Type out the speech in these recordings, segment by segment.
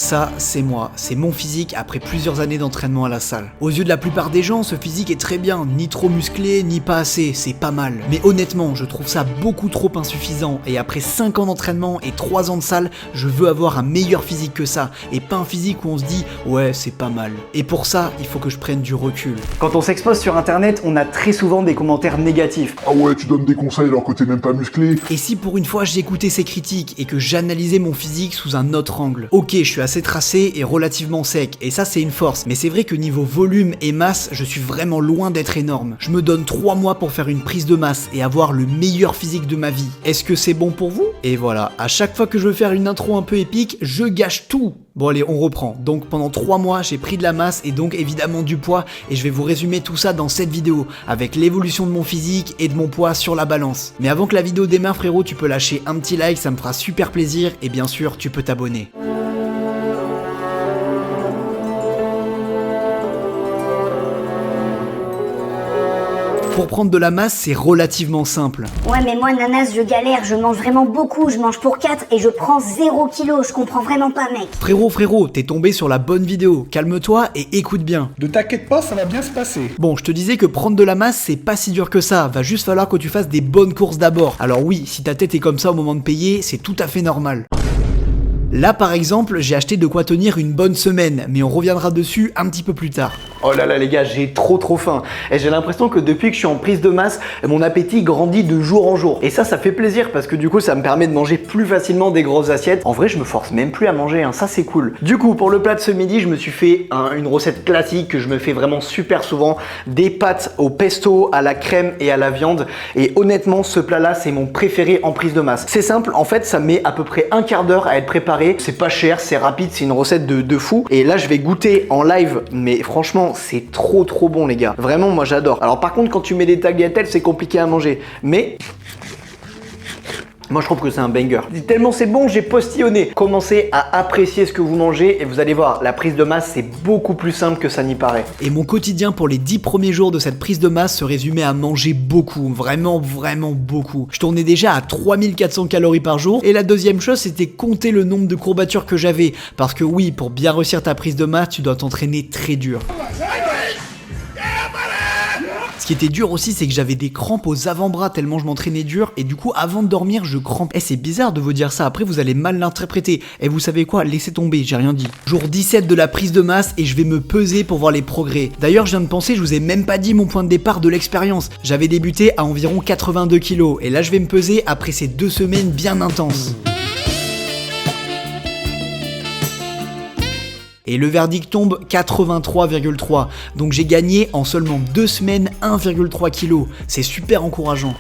Ça, c'est moi, c'est mon physique après plusieurs années d'entraînement à la salle. Aux yeux de la plupart des gens, ce physique est très bien, ni trop musclé, ni pas assez, c'est pas mal. Mais honnêtement, je trouve ça beaucoup trop insuffisant, et après 5 ans d'entraînement et 3 ans de salle, je veux avoir un meilleur physique que ça, et pas un physique où on se dit « ouais, c'est pas mal ». Et pour ça, il faut que je prenne du recul. Quand on s'expose sur internet, on a très souvent des commentaires négatifs. Ah ouais, tu donnes des conseils alors que t'es même pas musclé. Et si pour une fois j'écoutais ces critiques et que j'analysais mon physique sous un autre angle? Ok, je suis assez tracé et relativement sec, et ça c'est une force, mais c'est vrai que niveau volume et masse, je suis vraiment loin d'être énorme. Je me donne 3 mois pour faire une prise de masse et avoir le meilleur physique de ma vie. Est-ce que c'est bon pour vous? Et voilà, à chaque fois que je veux faire une intro un peu épique, je gâche tout. Bon allez, on reprend. Donc pendant 3 mois, j'ai pris de la masse et donc évidemment du poids, et je vais vous résumer tout ça dans cette vidéo, avec l'évolution de mon physique et de mon poids sur la balance. Mais avant que la vidéo démarre frérot, tu peux lâcher un petit like, ça me fera super plaisir, et bien sûr, tu peux t'abonner. Pour prendre de la masse, c'est relativement simple. Ouais, mais moi, nanas, je galère, je mange vraiment beaucoup, je mange pour 4 et je prends 0 kg, je comprends vraiment pas, mec. Frérot, t'es tombé sur la bonne vidéo. Calme-toi et écoute bien. Ne t'inquiète pas, ça va bien se passer. Bon, je te disais que prendre de la masse, c'est pas si dur que ça. Va juste falloir que tu fasses des bonnes courses d'abord. Alors oui, si ta tête est comme ça au moment de payer, c'est tout à fait normal. Là par exemple, j'ai acheté de quoi tenir une bonne semaine, mais on reviendra dessus un petit peu plus tard. Oh là là les gars, j'ai trop faim. Et j'ai l'impression que depuis que je suis en prise de masse, mon appétit grandit de jour en jour. Et ça fait plaisir parce que du coup ça me permet de manger plus facilement des grosses assiettes. En vrai je me force même plus à manger, hein. Ça c'est cool. Du coup pour le plat de ce midi, je me suis fait une recette classique que je me fais vraiment super souvent. Des pâtes au pesto, à la crème et à la viande. Et honnêtement ce plat là c'est mon préféré en prise de masse. C'est simple, en fait ça met à peu près un quart d'heure à être préparé. C'est pas cher, c'est rapide, c'est une recette de fou. Et là je vais goûter en live, mais franchement c'est trop bon les gars. Vraiment moi j'adore. Alors par contre quand tu mets des tagliatelles c'est compliqué à manger. Mais moi je trouve que c'est un banger. Tellement c'est bon, j'ai postillonné. Commencez à apprécier ce que vous mangez et vous allez voir, la prise de masse c'est beaucoup plus simple que ça n'y paraît. Et mon quotidien pour les 10 premiers jours de cette prise de masse se résumait à manger beaucoup, vraiment beaucoup. Je tournais déjà à 3400 calories par jour, et la deuxième chose c'était compter le nombre de courbatures que j'avais. Parce que oui, pour bien réussir ta prise de masse, tu dois t'entraîner très dur. Ce qui était dur aussi, c'est que j'avais des crampes aux avant-bras tellement je m'entraînais dur, et du coup avant de dormir je crampe. C'est bizarre de vous dire ça, après vous allez mal l'interpréter. Et vous savez quoi, laissez tomber, j'ai rien dit. Jour 17 de la prise de masse et je vais me peser pour voir les progrès. D'ailleurs je viens de penser, je vous ai même pas dit mon point de départ de l'expérience. J'avais débuté à environ 82 kg, et là je vais me peser après ces 2 semaines bien intenses. Et le verdict tombe 83,3, donc j'ai gagné en seulement 2 semaines 1,3 kg. C'est super encourageant.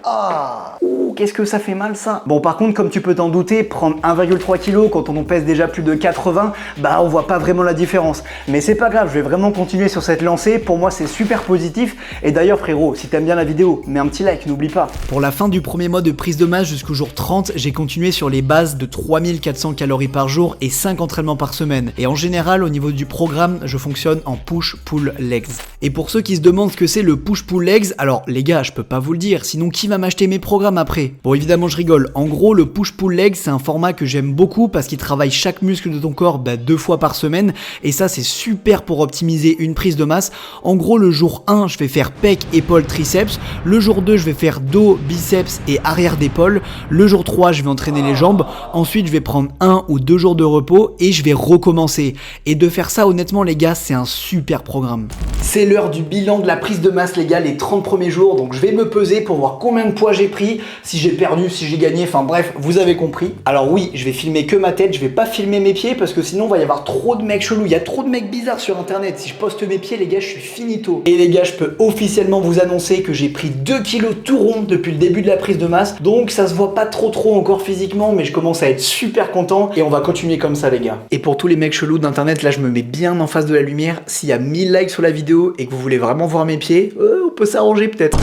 Ah, qu'est-ce que ça fait mal ça. Bon par contre comme tu peux t'en douter, prendre 1,3 kg quand on en pèse déjà plus de 80, bah on voit pas vraiment la différence. Mais c'est pas grave, je vais vraiment continuer sur cette lancée, pour moi c'est super positif. Et d'ailleurs frérot, si t'aimes bien la vidéo, mets un petit like, n'oublie pas. Pour la fin du premier mois de prise de masse jusqu'au jour 30, j'ai continué sur les bases de 3400 calories par jour et 5 entraînements par semaine. Et en général au niveau du programme, je fonctionne en push-pull-legs. Et pour ceux qui se demandent ce que c'est le push-pull-legs, alors les gars, je peux pas vous le dire, sinon qui va m'acheter mes programmes après? Bon évidemment je rigole, en gros le push-pull-legs c'est un format que j'aime beaucoup parce qu'il travaille chaque muscle de ton corps 2 fois par semaine, et ça c'est super pour optimiser une prise de masse. En gros le jour 1 je vais faire pec, épaules, triceps, le jour 2 je vais faire dos, biceps et arrière d'épaule, le jour 3 je vais entraîner les jambes, ensuite je vais prendre 1 ou 2 jours de repos et je vais recommencer. Et de faire ça honnêtement les gars c'est un super programme. C'est l'heure du bilan de la prise de masse les gars, les 30 premiers jours, donc je vais me peser pour voir combien de poids j'ai pris, si j'ai perdu, si j'ai gagné, enfin bref, vous avez compris. Alors oui, je vais filmer que ma tête, je vais pas filmer mes pieds parce que sinon il va y avoir trop de mecs chelous, il y a trop de mecs bizarres sur internet. Si je poste mes pieds les gars, je suis finito. Et les gars, je peux officiellement vous annoncer que j'ai pris 2 kilos tout rond depuis le début de la prise de masse, donc ça se voit pas trop encore physiquement, mais je commence à être super content et on va continuer comme ça les gars. Et pour tous les mecs chelous d'internet, là je me mets bien en face de la lumière, s'il y a 1000 likes sur la vidéo et que vous voulez vraiment voir mes pieds, on peut s'arranger peut-être.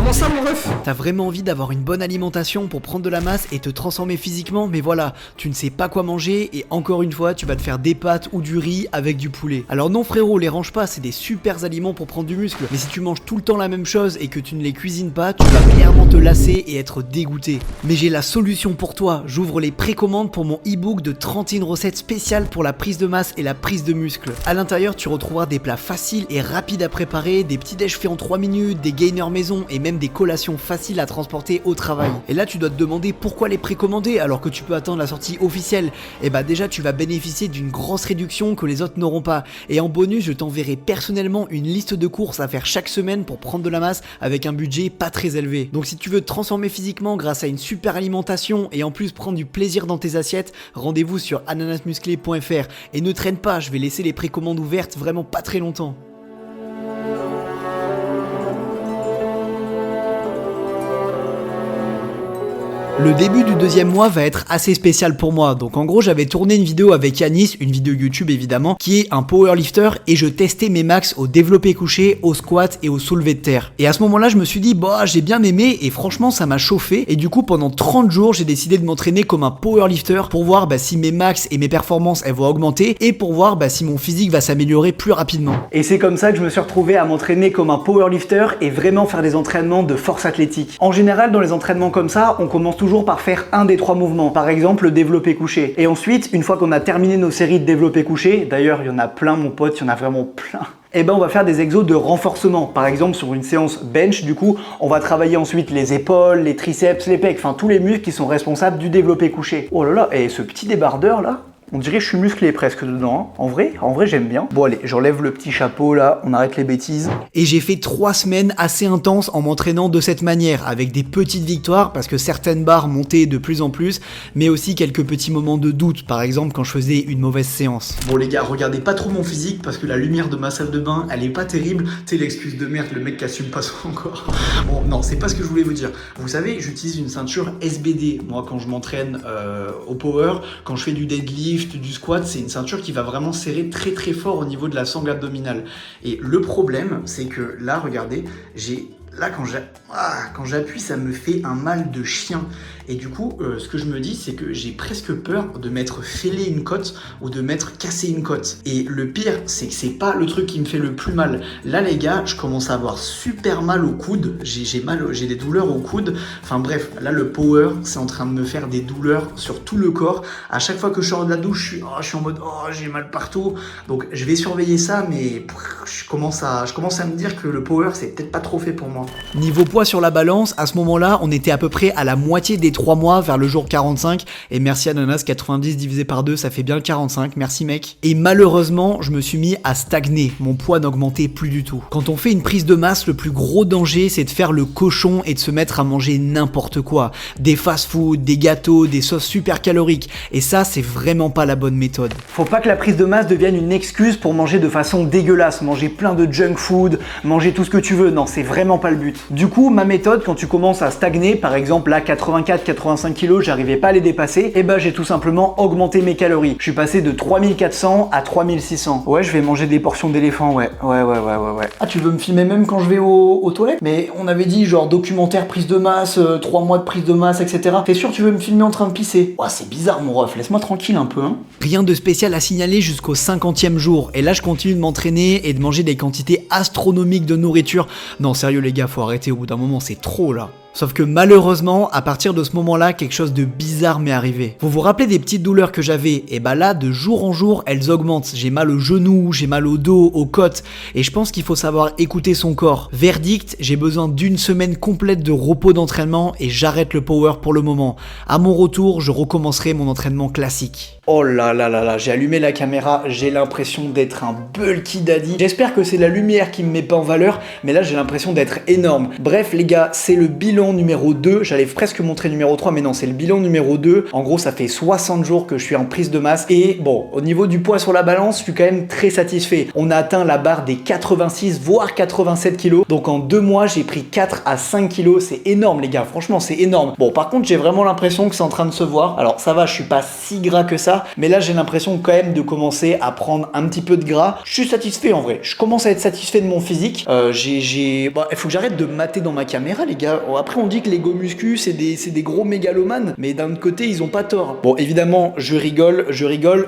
Comment ça, mon ref? T'as vraiment envie d'avoir une bonne alimentation pour prendre de la masse et te transformer physiquement, mais voilà, tu ne sais pas quoi manger et encore une fois, tu vas te faire des pâtes ou du riz avec du poulet. Alors non frérot, les range pas, c'est des super aliments pour prendre du muscle, mais si tu manges tout le temps la même chose et que tu ne les cuisines pas, tu vas clairement te lasser et être dégoûté. Mais j'ai la solution pour toi, j'ouvre les précommandes pour mon e-book de 31 recettes spéciales pour la prise de masse et la prise de muscle. À l'intérieur, tu retrouveras des plats faciles et rapides à préparer, des petits déj faits en 3 minutes, des gainers maison et même des collations faciles à transporter au travail. Et là, tu dois te demander pourquoi les précommander alors que tu peux attendre la sortie officielle. Et bah déjà, tu vas bénéficier d'une grosse réduction que les autres n'auront pas. Et en bonus, je t'enverrai personnellement une liste de courses à faire chaque semaine pour prendre de la masse avec un budget pas très élevé. Donc si tu veux te transformer physiquement grâce à une super alimentation et en plus prendre du plaisir dans tes assiettes, rendez-vous sur ananasmusclé.fr et ne traîne pas, je vais laisser les précommandes ouvertes vraiment pas très longtemps. Le début du deuxième mois va être assez spécial pour moi, donc en gros j'avais tourné une vidéo avec Yanis, une vidéo YouTube évidemment, qui est un powerlifter et je testais mes max au développé couché, au squat et au soulevé de terre. Et à ce moment là je me suis dit bah j'ai bien aimé et franchement ça m'a chauffé et du coup pendant 30 jours j'ai décidé de m'entraîner comme un powerlifter pour voir si mes max et mes performances elles vont augmenter et pour voir si mon physique va s'améliorer plus rapidement. Et c'est comme ça que je me suis retrouvé à m'entraîner comme un powerlifter et vraiment faire des entraînements de force athlétique. En général dans les entraînements comme ça, on commence toujours par faire un des 3 mouvements, par exemple le développé couché. Et ensuite, une fois qu'on a terminé nos séries de développé couché, d'ailleurs il y en a plein mon pote, il y en a vraiment plein, et ben on va faire des exos de renforcement. Par exemple sur une séance bench, du coup, on va travailler ensuite les épaules, les triceps, les pecs, enfin tous les muscles qui sont responsables du développé couché. Oh là là, et ce petit débardeur là, on dirait que je suis musclé presque dedans, hein. En vrai j'aime bien. Bon allez, j'enlève le petit chapeau là, on arrête les bêtises. Et j'ai fait 3 semaines assez intenses en m'entraînant de cette manière, avec des petites victoires parce que certaines barres montaient de plus en plus, mais aussi quelques petits moments de doute, par exemple quand je faisais une mauvaise séance. Bon les gars, regardez pas trop mon physique parce que la lumière de ma salle de bain, elle est pas terrible. Tu sais l'excuse de merde, le mec qui assume pas son corps. Bon non, c'est pas ce que je voulais vous dire. Vous savez, j'utilise une ceinture SBD. Moi quand je m'entraîne au power, quand je fais du deadlift, du squat, c'est une ceinture qui va vraiment serrer très très fort au niveau de la sangle abdominale. Et le problème, c'est que là, regardez, quand j'appuie, ça me fait un mal de chien. Et du coup, ce que je me dis, c'est que j'ai presque peur de m'être fêlé une côte ou de m'être cassé une côte. Et le pire, c'est que c'est pas le truc qui me fait le plus mal. Là, les gars, je commence à avoir super mal au coude. J'ai des douleurs au coude. Enfin bref, là, le power, c'est en train de me faire des douleurs sur tout le corps. À chaque fois que je sors de la douche, je suis en mode j'ai mal partout. Donc, je vais surveiller ça, mais je commence à me dire que le power, c'est peut-être pas trop fait pour moi. Niveau poids sur la balance, à ce moment-là, on était à peu près à la moitié des 3 mois vers le jour 45 et merci Ananas, 90 divisé par 2 ça fait bien le 45, merci mec. Et malheureusement je me suis mis à stagner, mon poids n'augmentait plus du tout. Quand on fait une prise de masse, le plus gros danger c'est de faire le cochon et de se mettre à manger n'importe quoi, des fast-food, des gâteaux, des sauces super caloriques et ça c'est vraiment pas la bonne méthode. Faut pas que la prise de masse devienne une excuse pour manger de façon dégueulasse, manger plein de junk food, manger tout ce que tu veux, non c'est vraiment pas le but. Du coup ma méthode quand tu commences à stagner, par exemple là 84 kilos, j'arrivais pas à les dépasser, et bah j'ai tout simplement augmenté mes calories. Je suis passé de 3400 à 3600. Ouais, je vais manger des portions d'éléphant, ouais. Ah, tu veux me filmer même quand je vais aux toilettes? Mais on avait dit genre documentaire prise de masse, 3 mois de prise de masse, etc. T'es sûr tu veux me filmer en train de pisser? Ouais, c'est bizarre mon ref, laisse-moi tranquille un peu, hein. Rien de spécial à signaler jusqu'au 50e jour, et là je continue de m'entraîner et de manger des quantités astronomiques de nourriture. Non sérieux les gars, faut arrêter au bout d'un moment, c'est trop là. Sauf que malheureusement, à partir de ce moment-là, quelque chose de bizarre m'est arrivé. Vous vous rappelez des petites douleurs que j'avais? Et bah là, de jour en jour, elles augmentent. J'ai mal au genou, j'ai mal au dos, aux côtes. Et je pense qu'il faut savoir écouter son corps. Verdict, j'ai besoin d'une semaine complète de repos d'entraînement et j'arrête le power pour le moment. À mon retour, je recommencerai mon entraînement classique. Oh là là là là, j'ai allumé la caméra, j'ai l'impression d'être un bulky daddy. J'espère que c'est la lumière qui me met pas en valeur, mais là j'ai l'impression d'être énorme. Bref les gars, c'est le bilan bilan numéro 2, j'allais presque montrer numéro 3, mais non, c'est le bilan numéro 2. En gros, ça fait 60 jours que je suis en prise de masse. Et bon, au niveau du poids sur la balance, je suis quand même très satisfait. On a atteint la barre des 86 voire 87 kilos. Donc en 2 mois, j'ai pris 4 à 5 kilos. C'est énorme les gars, franchement c'est énorme. Bon, par contre, j'ai vraiment l'impression que c'est en train de se voir. Alors ça va, je suis pas si gras que ça, mais là j'ai l'impression quand même de commencer à prendre un petit peu de gras. Je suis satisfait en vrai. Je commence à être satisfait de mon physique. Il faut que j'arrête de mater dans ma caméra les gars. Après on dit que les go muscu c'est des gros mégalomanes, mais d'un autre côté ils ont pas tort. Bon, évidemment je rigole,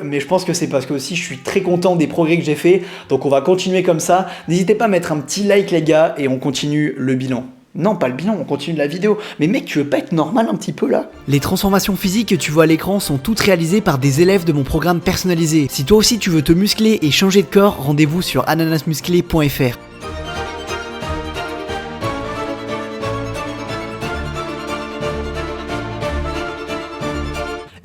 mais je pense que c'est parce que aussi je suis très content des progrès que j'ai fait. Donc on va continuer comme ça. N'hésitez pas à mettre un petit like les gars et on continue le bilan. Non, pas le bilan, on continue la vidéo. Mais mec, tu veux pas être normal un petit peu là? Les transformations physiques que tu vois à l'écran sont toutes réalisées par des élèves de mon programme personnalisé. Si toi aussi tu veux te muscler et changer de corps, rendez-vous sur ananasmusclé.fr.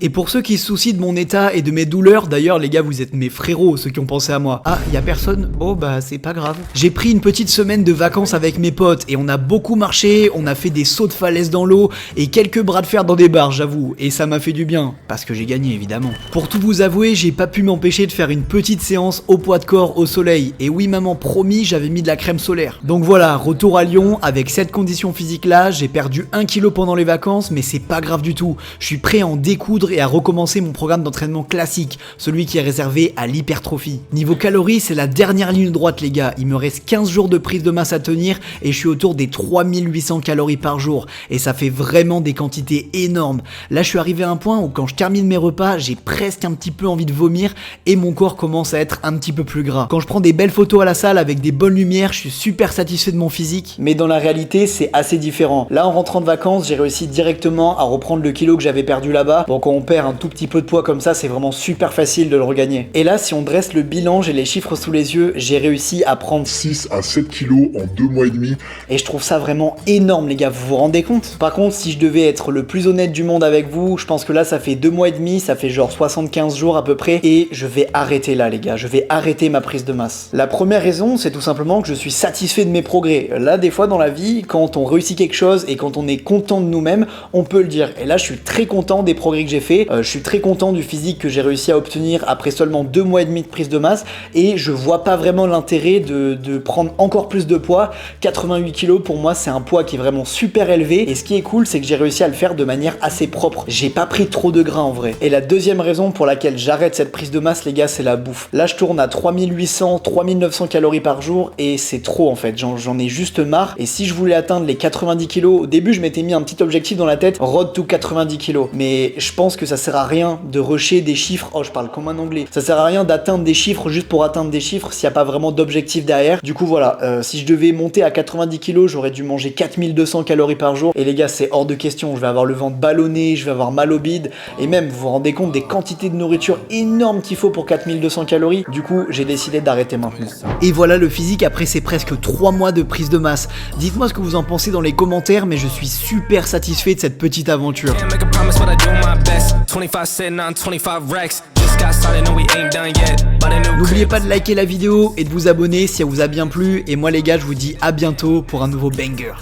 Et pour ceux qui se soucient de mon état et de mes douleurs, d'ailleurs les gars vous êtes mes frérots, ceux qui ont pensé à moi. Ah, y a personne? Oh bah c'est pas grave. J'ai pris une petite semaine de vacances avec mes potes et on a beaucoup marché, on a fait des sauts de falaise dans l'eau et quelques bras de fer dans des bars j'avoue. Et ça m'a fait du bien, parce que j'ai gagné évidemment. Pour tout vous avouer, j'ai pas pu m'empêcher de faire une petite séance au poids de corps au soleil. Et oui maman, promis, j'avais mis de la crème solaire. Donc voilà, retour à Lyon, avec cette condition physique là, j'ai perdu 1 kg pendant les vacances, mais c'est pas grave du tout. Je suis prêt à en découdre et à recommencer mon programme d'entraînement classique, celui qui est réservé à l'hypertrophie. Niveau calories, c'est la dernière ligne droite les gars, il me reste 15 jours de prise de masse à tenir et je suis autour des 3800 calories par jour et ça fait vraiment des quantités énormes. Là je suis arrivé à un point où quand je termine mes repas, j'ai presque un petit peu envie de vomir et mon corps commence à être un petit peu plus gras. Quand je prends des belles photos à la salle avec des bonnes lumières, je suis super satisfait de mon physique. Mais dans la réalité, c'est assez différent. Là en rentrant de vacances, j'ai réussi directement à reprendre le kilo que j'avais perdu là-bas. Bon, quand on perd un tout petit peu de poids comme ça, c'est vraiment super facile de le regagner. Et là, si on dresse le bilan, j'ai les chiffres sous les yeux, j'ai réussi à prendre 6 à 7 kilos en 2 mois et demi. Et je trouve ça vraiment énorme les gars, vous vous rendez compte? Par contre, si je devais être le plus honnête du monde avec vous, je pense que là ça fait 2 mois et demi, ça fait genre 75 jours à peu près, et je vais arrêter là les gars, je vais arrêter ma prise de masse. La première raison, c'est tout simplement que je suis satisfait de mes progrès. Là, des fois dans la vie, quand on réussit quelque chose et quand on est content de nous-mêmes, on peut le dire. Et là, je suis très content des progrès que j'ai fait, je suis très content du physique que j'ai réussi à obtenir après seulement 2 mois et demi de prise de masse, et je vois pas vraiment l'intérêt de prendre encore plus de poids. 88 kilos pour moi c'est un poids qui est vraiment super élevé, et ce qui est cool c'est que j'ai réussi à le faire de manière assez propre. J'ai pas pris trop de gras en vrai. Et la deuxième raison pour laquelle j'arrête cette prise de masse les gars, c'est la bouffe. Là je tourne à 3800, 3900 calories par jour et c'est trop en fait, j'en ai juste marre. Et si je voulais atteindre les 90 kilos, au début je m'étais mis un petit objectif dans la tête, road to 90 kilos, mais je pense que ça sert à rien de rusher des chiffres. Oh, je parle comme un anglais. Ça sert à rien d'atteindre des chiffres juste pour atteindre des chiffres s'il n'y a pas vraiment d'objectif derrière. Du coup voilà, si je devais monter à 90 kilos, j'aurais dû manger 4200 calories par jour, et les gars c'est hors de question. Je vais avoir le ventre ballonné, je vais avoir mal au bide, et même vous vous rendez compte des quantités de nourriture énormes qu'il faut pour 4200 calories. Du coup j'ai décidé d'arrêter maintenant. Et voilà le physique après ces presque 3 mois de prise de masse. Dites-moi ce que vous en pensez dans les commentaires, mais je suis super satisfait de cette petite aventure. N'oubliez pas de liker la vidéo et de vous abonner si elle vous a bien plu, et moi les gars je vous dis à bientôt pour un nouveau banger.